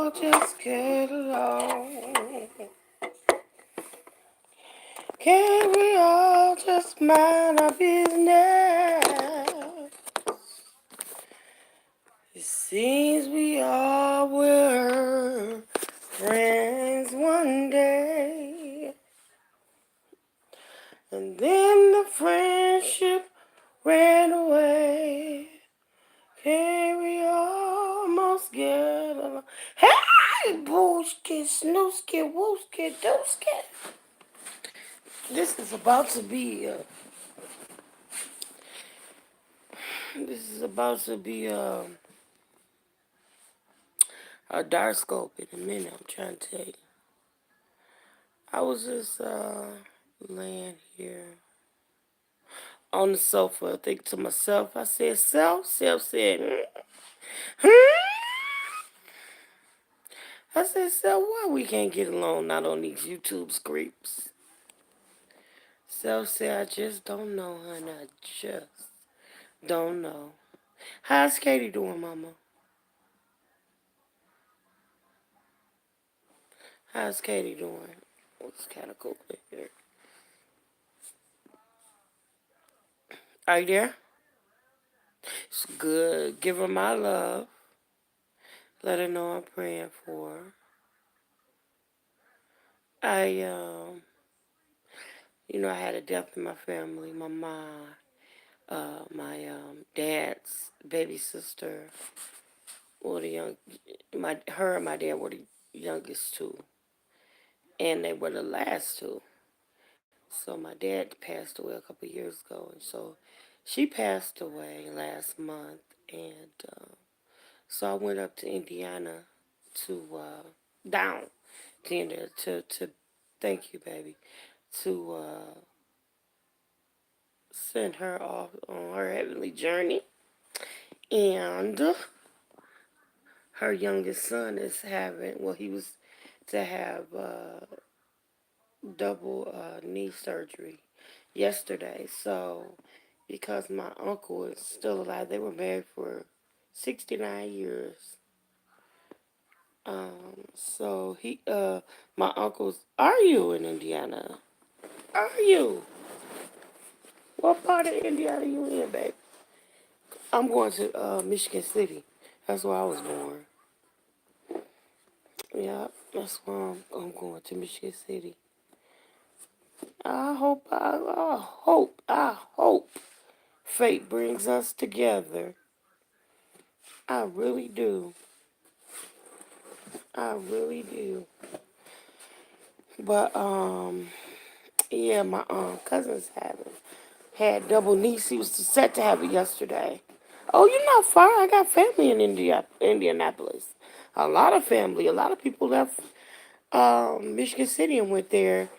all just get along? Can we all just mind our business? It seems we all were friends one day, and then the friendship ran away. Can we almost get along? Hey, booski, snooski, wooski, dooski. This is about to be this is about to be a dark scope in a minute. I'm trying to tell you. I was just laying here on the sofa, thinking to myself. I said, "Self." Self said, "Hmm." I said, "Self, why we can't get along? Not on these YouTube scripts." Self said, "I just don't know, honey. I just don't know." How's Katie doing, Mama? How's Katie doing? It's kind of cool in here. Are you there? It's good. Give her my love. Let her know I'm praying for her. I, I had a death in my family. My mom, my dad's baby sister, were the young. Her and my dad were the youngest two, and they were the last two. So my dad passed away a couple of years ago, and so she passed away last month, and so I went up to Indiana to down to Indiana to thank you, baby, to send her off on her heavenly journey, and her youngest son is having he was to have double knee surgery yesterday. So, because my uncle is still alive, they were married for 69 years. So my uncle's, are you in Indiana? Are you? What part of Indiana you in, babe? I'm going to Michigan City. That's where I was born. Yeah, that's where I'm going to Michigan City. I hope fate brings us together. I really do. I really do. But yeah, my cousin's had double niece. He was set to have it yesterday. Oh, you're not far. I got family in Indianapolis. A lot of family. A lot of people left Michigan City and went there,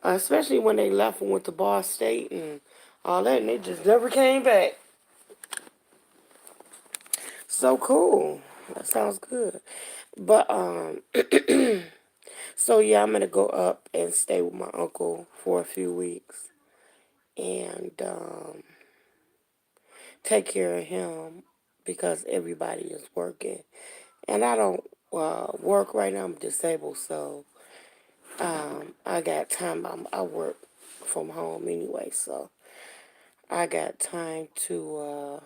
especially when they left and went to Ball State and all that, and they just never came back. So cool. That sounds good. But so yeah, I'm gonna go up and stay with my uncle for a few weeks and take care of him because everybody is working, and I don't work right now. I'm disabled, so I got time. I work from home anyway, so I got time to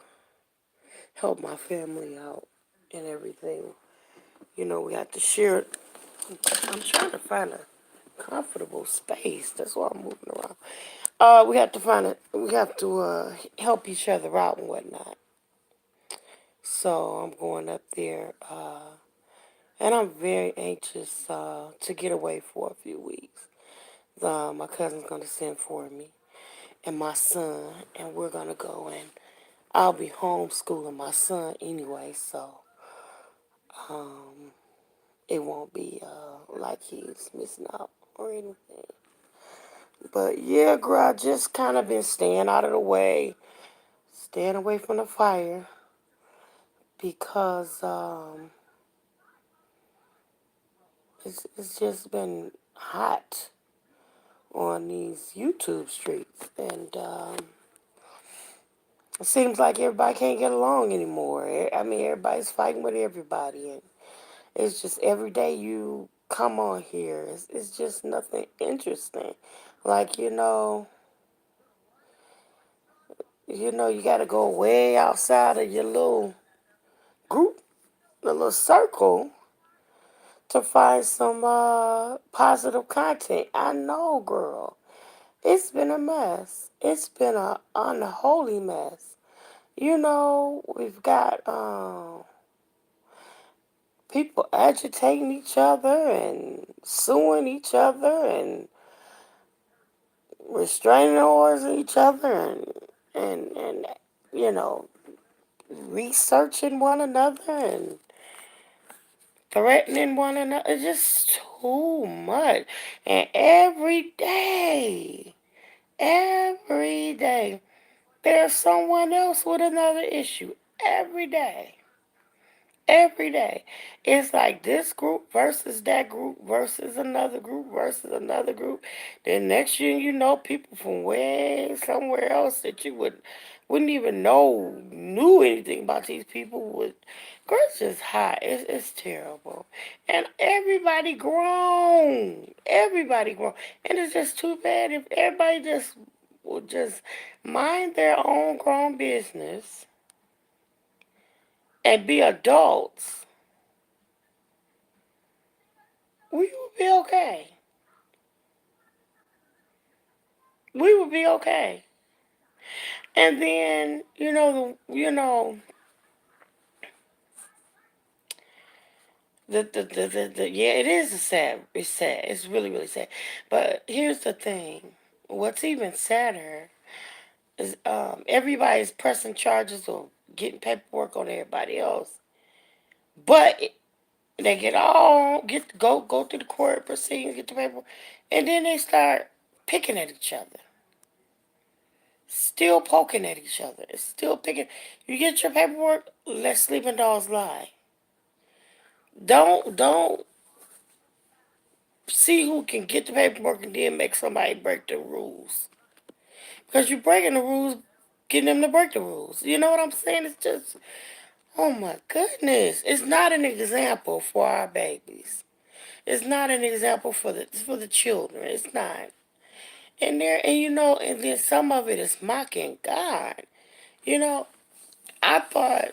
help my family out and everything. We have to share. I'm trying to find a comfortable space. That's why I'm moving around. We have to find it. We have to help each other out and whatnot. So I'm going up there, and I'm very anxious to get away for a few weeks. My cousin's gonna send for me and my son, and we're gonna go, and I'll be homeschooling my son anyway, so it won't be like he's missing out or anything. But yeah, girl, I just kind of been staying out of the way, staying away from the fire because it's just been hot on these YouTube streets, and it seems like everybody can't get along anymore. I mean, everybody's fighting with everybody, and It's just every day you come on here, it's just nothing interesting. Like, you got to go way outside of your little group, the little circle, to find some positive content. I know, girl. It's been a mess. It's been a unholy mess. We've got people agitating each other and suing each other and restraining orders on each other and you know researching one another and threatening one another. It's just too much. And every day, there's someone else with another issue. Every day. Every day. It's like this group versus that group versus another group versus another group. Then next thing you know, people from way somewhere else that you wouldn't even know knew anything about these people would. Girl, it's just hot. It's terrible. And everybody grown. Everybody grown. And it's just too bad if everybody just would just mind their own grown business and be adults. We would be okay. We would be okay. And then, yeah, it is a sad. It's sad. It's really, really sad. But here's the thing. What's even sadder is everybody's pressing charges or getting paperwork on everybody else. But they go through the court proceedings, get the paperwork, and then they start picking at each other. Still poking at each other. It's still picking. You get your paperwork, let sleeping dogs lie. Don't see who can get the paperwork and then make somebody break the rules. Because you're breaking the rules, getting them to break the rules. You know what I'm saying? It's just, oh my goodness. It's not an example for our babies. It's not an example for the children. It's not. And then some of it is mocking God. You know, I thought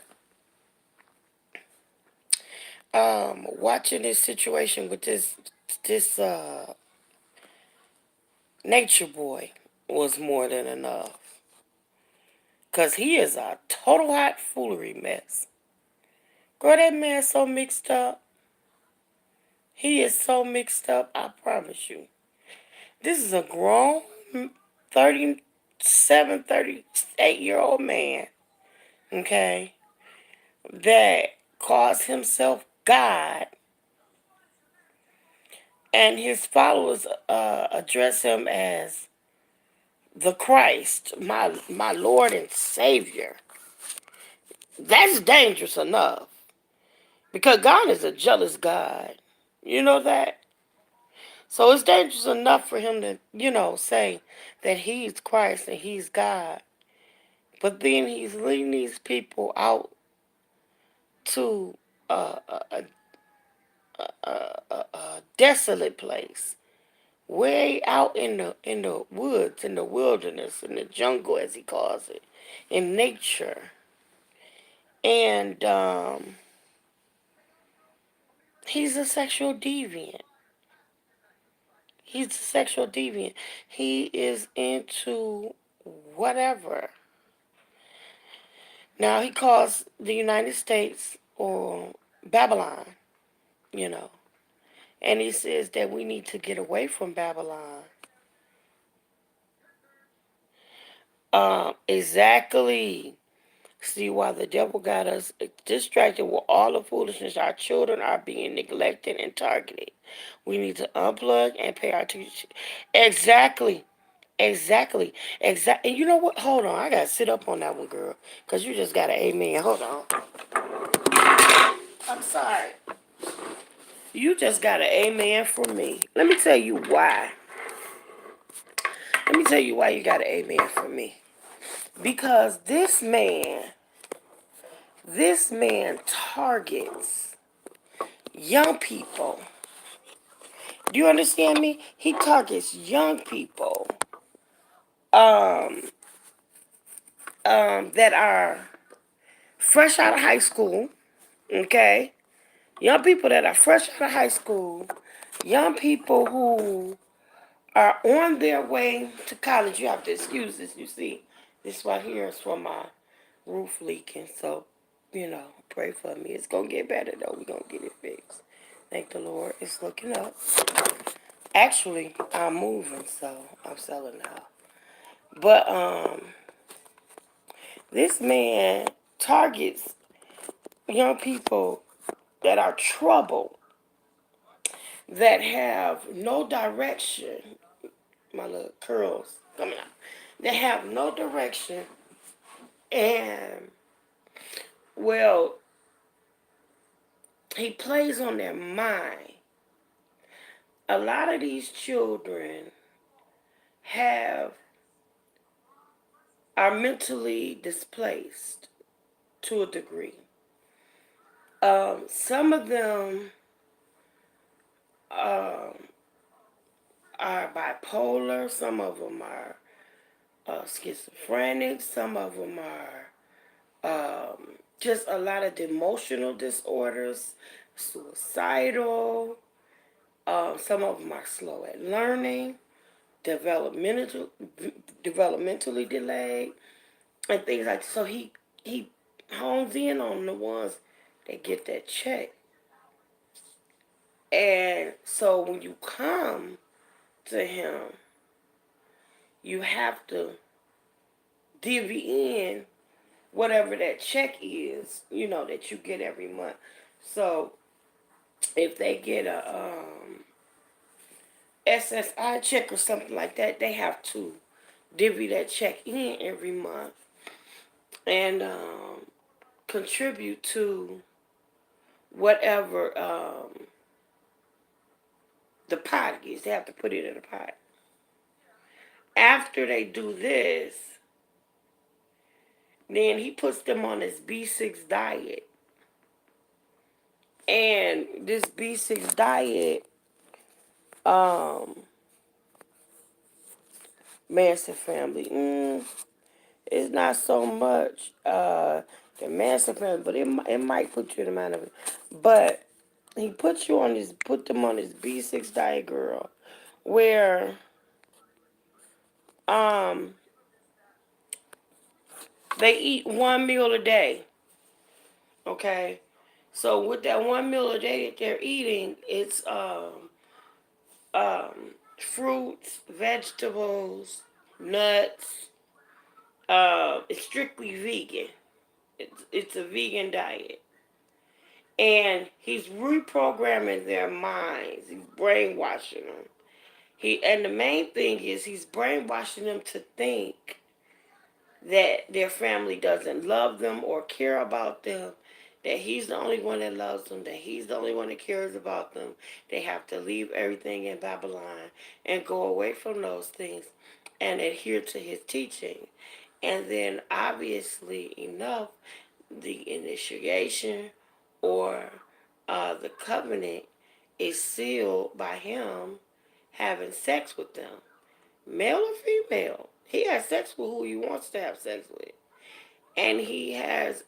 watching this situation with this nature boy was more than enough. Cause he is a total hot foolery mess. Girl, that man's so mixed up. He is so mixed up, I promise you. This is a grown 37, 38-year-old man, okay, that calls himself God, and his followers address him as the Christ, my Lord and Savior. That's dangerous enough because God is a jealous God. You know that? So it's dangerous enough for him to, say that he's Christ and he's God. But then he's leading these people out to a desolate place, way out in the woods, in the wilderness, in the jungle, as he calls it, in nature. And he's a sexual deviant. He's a sexual deviant. He is into whatever. Now he calls the United States or Babylon, you know. And he says that we need to get away from Babylon. Exactly. See why the devil got us distracted with all the foolishness. Our children are being neglected and targeted. We need to unplug and pay our attention. Exactly. Exactly. Exactly. And you know what? Hold on. I got to sit up on that one, girl. Because you just got an amen. Hold on. I'm sorry. You just got an amen from me. Let me tell you why. Let me tell you why you got an amen from me. Because this man targets young people. Do you understand me? He targets young people um, that are fresh out of high school, okay? Young people that are fresh out of high school, young people who are on their way to college. You have to excuse this, you see. This right here is from my roof leaking, so, pray for me. It's going to get better, though. We're going to get it fixed. Thank the Lord. It's looking up. Actually, I'm moving, so I'm selling now. But, this man targets young people that are troubled, that have no direction. My little curls coming out. They have no direction, and, well, he plays on their mind. A lot of these children have are mentally displaced to a degree. Some of them um, are bipolar. Some of them are schizophrenic. Some of them are just a lot of emotional disorders, suicidal. Some of them are slow at learning, developmental, developmentally delayed, and things like that. So he hones in on the ones that get that check. And so when you come to him, you have to divvy in whatever that check is, that you get every month. So if they get a SSI check or something like that, they have to divvy that check in every month and contribute to whatever the pot is. They have to put it in a pot. After they do this, then he puts them on this B6 diet. And this B6 diet, Manson family, it's not so much the Manson family, but it might put you in the mind of it. But he put them on this B6 diet, girl, where um they eat one meal a day. Okay, so with that one meal a day that they're eating, it's fruits, vegetables, nuts. It's strictly vegan. It's a vegan diet, and he's reprogramming their minds. He's brainwashing them. And the main thing is he's brainwashing them to think that their family doesn't love them or care about them, that he's the only one that loves them, that he's the only one that cares about them. They have to leave everything in Babylon and go away from those things and adhere to his teaching. And then, obviously enough, the initiation or the covenant is sealed by him having sex with them, male or female. He has sex with who he wants to have sex with. And he has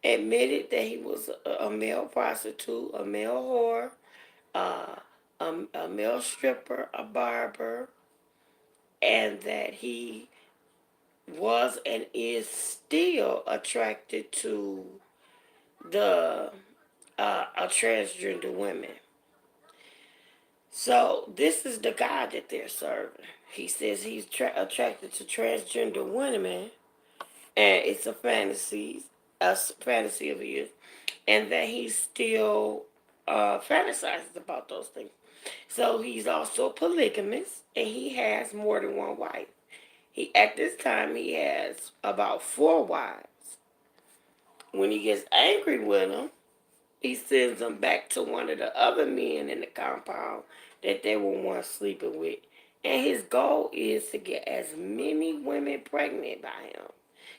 admitted that he was a male prostitute, a male whore, uh, a male stripper, a barber, and that he was and is still attracted to the transgender women. So this is the God that they're serving. He says he's attracted to transgender women, and it's a fantasy of his, and that he still fantasizes about those things. So he's also polygamous, and he has more than one wife. At this time he has about 4 wives. When he gets angry with them, he sends them back to one of the other men in the compound that they were once sleeping with. And his goal is to get as many women pregnant by him,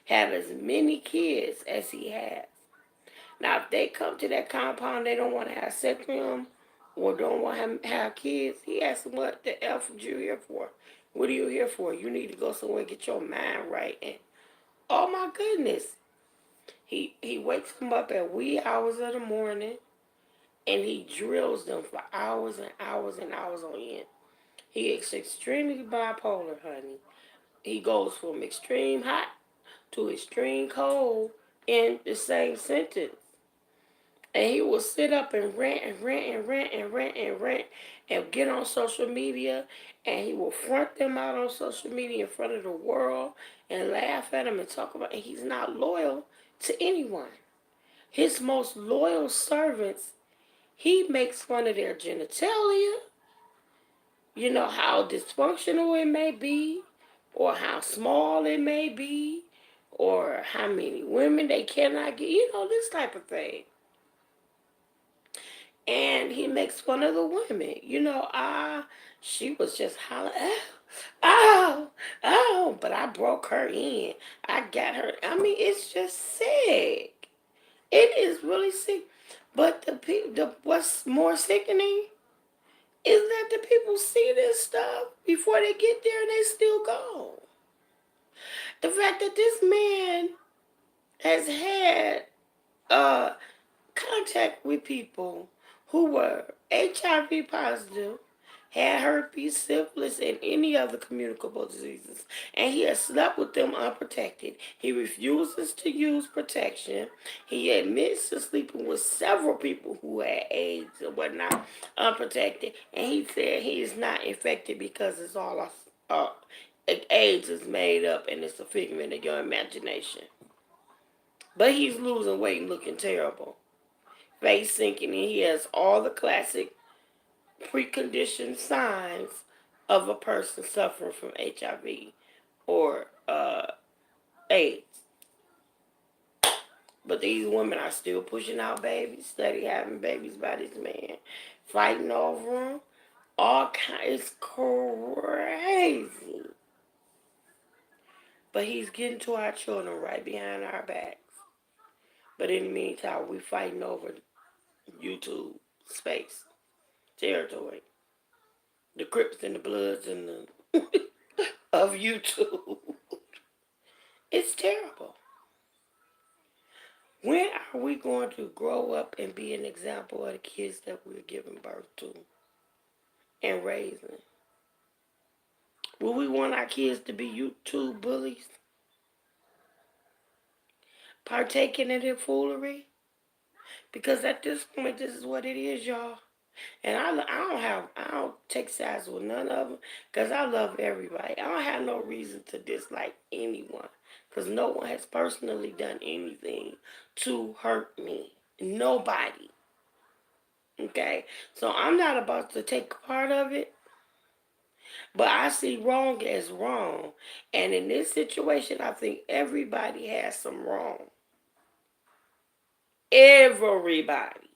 have as many kids as he has. Now, if they come to that compound, they don't want to have sex with him or don't want to have kids, he asks them, what the F are you here for? What are you here for? You need to go somewhere and get your mind right. And, oh my goodness, he wakes them up at wee hours of the morning and he drills them for hours and hours and hours on end. He is extremely bipolar, honey. He goes from extreme hot to extreme cold in the same sentence. And he will sit up and rant and rant and rant and rant and rant and get on social media and he will front them out on social media in front of the world and laugh at them and talk about it. And he's not loyal to anyone. His most loyal servants, he makes fun of their genitalia, you know, how dysfunctional it may be, or how small it may be, or how many women they cannot get, you know, this type of thing. And he makes fun of the women. You know, she was just hollering, oh, oh, but I broke her in. I got her. I mean, it's just sick. It is really sick. But what's more sickening is that the people see this stuff before they get there and they still go. The fact that this man has had uh, contact with people who were HIV positive, had herpes, syphilis, and any other communicable diseases, and he has slept with them unprotected. He refuses to use protection. He admits to sleeping with several people who had AIDS and whatnot unprotected, and he said he is not infected because it's all AIDS is made up and it's a figment of your imagination. But he's losing weight and looking terrible. Face sinking, and he has all the classic preconditioned signs of a person suffering from HIV or AIDS. But these women are still pushing out babies, steady having babies by this man, fighting over them. All kinds, it's crazy. But he's getting to our children right behind our backs. But in the meantime, we fighting over YouTube space, territory, the Crips and the Bloods and the of YouTube. It's terrible. When are we going to grow up and be an example of the kids that we're giving birth to and raising? Will we want our kids to be YouTube bullies? Partaking in their foolery? Because at this point, this is what it is, y'all. And I don't take sides with none of them because I love everybody. I don't have no reason to dislike anyone because no one has personally done anything to hurt me. Nobody. Okay? So I'm not about to take part of it, but I see wrong as wrong. And in this situation, I think everybody has some wrong. Everybody.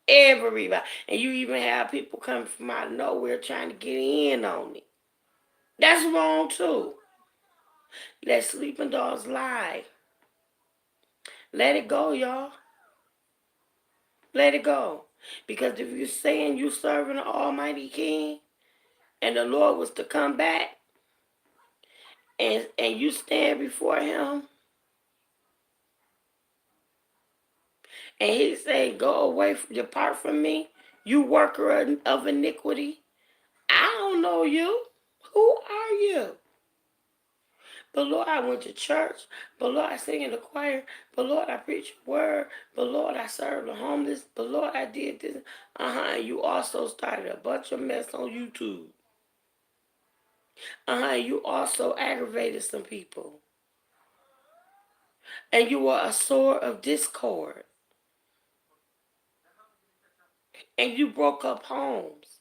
Everybody. And you even have people coming from out of nowhere trying to get in on it. That's wrong too. Let sleeping dogs lie. Let it go, y'all. Let it go. Because if you're saying you serving the Almighty King and the Lord was to come back and you stand before him and he say, go away, depart from me, you worker of iniquity. I don't know you. Who are you? But Lord, I went to church. But Lord, I sing in the choir. But Lord, I preach your word. But Lord, I served the homeless. But Lord, I did this. And you also started a bunch of mess on YouTube. You also aggravated some people. And you were a sword of discord. And you broke up homes.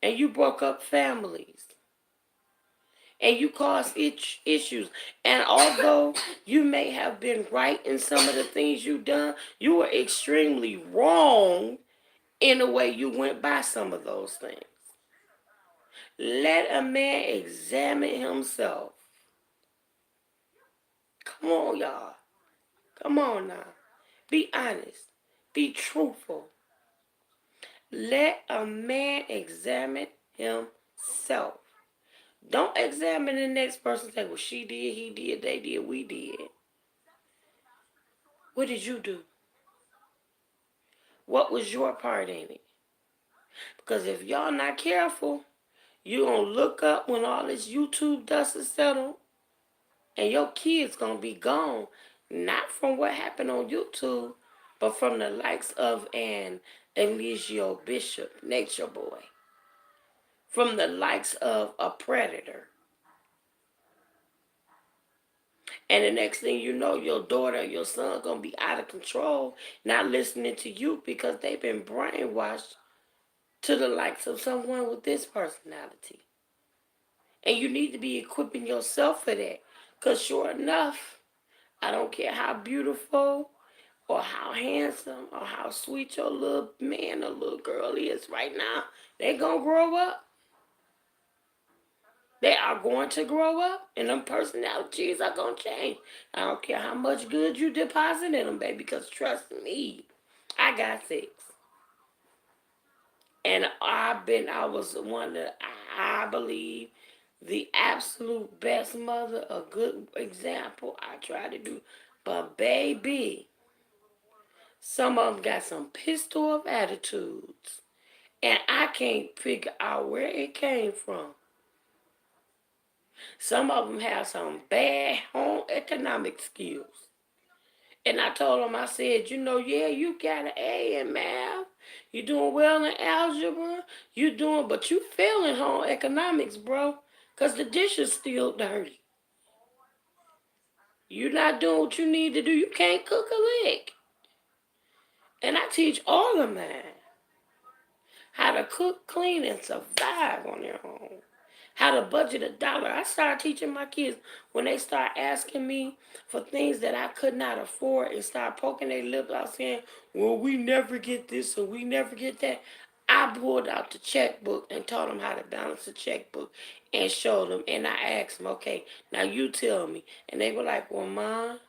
And you broke up families. And you caused issues. And although you may have been right in some of the things you done, you were extremely wrong in the way you went by some of those things. Let a man examine himself. Come on, y'all. Come on now. Be honest. Be truthful. Let a man examine himself. Don't examine the next person and say, well, she did, he did, they did, we did. What did you do? What was your part in it? Because if y'all not careful, you going to look up when all this YouTube dust is settled, and your kids going to be gone, not from what happened on YouTube, but from the likes of an Eligio Bishop, Nature Boy, from the likes of a predator. And the next thing you know, your daughter, your son going to be out of control, not listening to you because they've been brainwashed to the likes of someone with this personality. And you need to be equipping yourself for that. Because sure enough, I don't care how beautiful or how handsome or how sweet your little man or little girl is right now, they're going to grow up. They are going to grow up, and them personalities are going to change. I don't care how much good you deposit in them, baby, because trust me, I got six. And I was one that I believe the absolute best mother, a good example. I try to do. But baby, some of them got some pissed off attitudes. And I can't figure out where it came from. Some of them have some bad home economic skills. And I told them, I said, yeah, you got an A in math. You doing well in algebra. But you failing home economics, bro. Because the dishes still dirty. You're not doing what you need to do. You can't cook a lick. And I teach all of mine how to cook, clean, and survive on their own. How to budget $1. I started teaching my kids when they start asking me for things that I could not afford and start poking their lips out saying, well, we never get this or we never get that. I pulled out the checkbook and taught them how to balance the checkbook and showed them. And I asked them, okay, now you tell me. And they were like, well, Mom,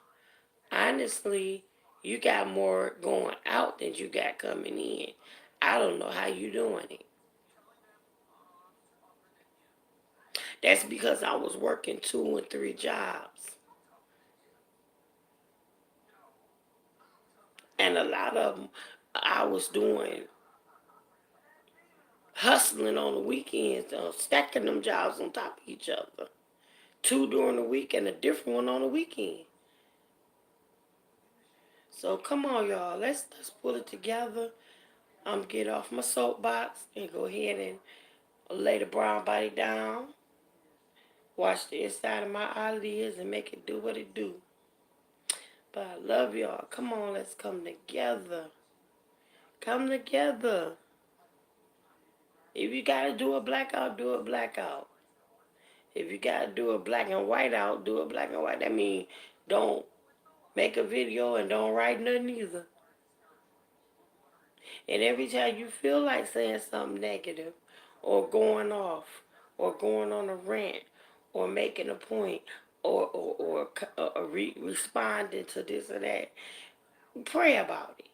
honestly, you got more going out than you got coming in. I don't know how you doing it. That's because I was working 2 and 3 jobs. And a lot of them I was doing hustling on the weekends, stacking them jobs on top of each other. 2 during the week and a different one on the weekend. So come on, y'all. Let's pull it together. I'm get off my soapbox and go ahead and lay the brown body down. Watch the inside of my eyelids and make it do what it do. But I love y'all. Come on, let's come together. Come together. If you gotta do a blackout, do a blackout. If you gotta do a black and white out, do a black and white. That means don't make a video and don't write nothing either. And every time you feel like saying something negative or going off or going on a rant or making a point or responding to this or that, pray about it.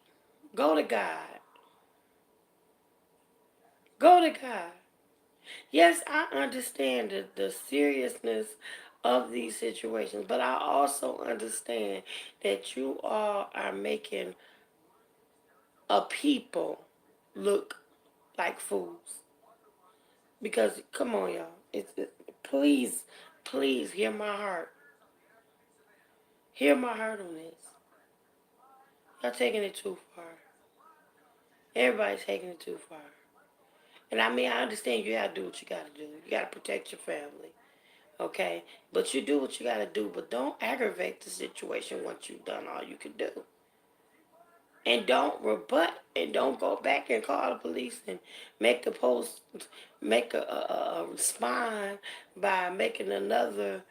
Go to God. Go to God. Yes, I understand the seriousness of these situations, but I also understand that you all are making a people look like fools. Because, come on, y'all. Please, please hear my heart. Hear my heart on this. Y'all taking it too far. Everybody's taking it too far. And I mean, I understand you gotta do what you gotta do. You gotta protect your family. Okay? But you do what you gotta do. But don't aggravate the situation once you've done all you can do. And don't rebut and don't go back and call the police and make a post, make a respond by making another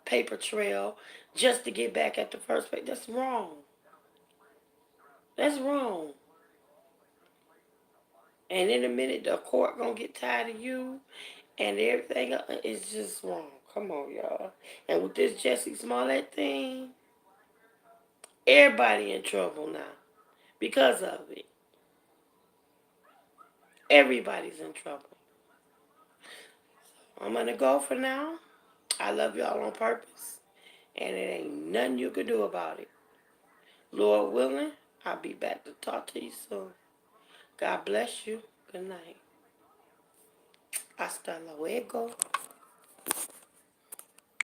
paper trail just to get back at the first place. That's wrong. That's wrong. And in a minute, the court gonna get tired of you and everything. It's just wrong. Come on, y'all. And with this Jesse Smollett thing, Everybody in trouble now because of it. Everybody's in trouble. I'm gonna go for now. I love y'all on purpose, and it ain't nothing you can do about it. Lord willing, I'll be back to talk to you soon. God bless you. Good night. Hasta luego.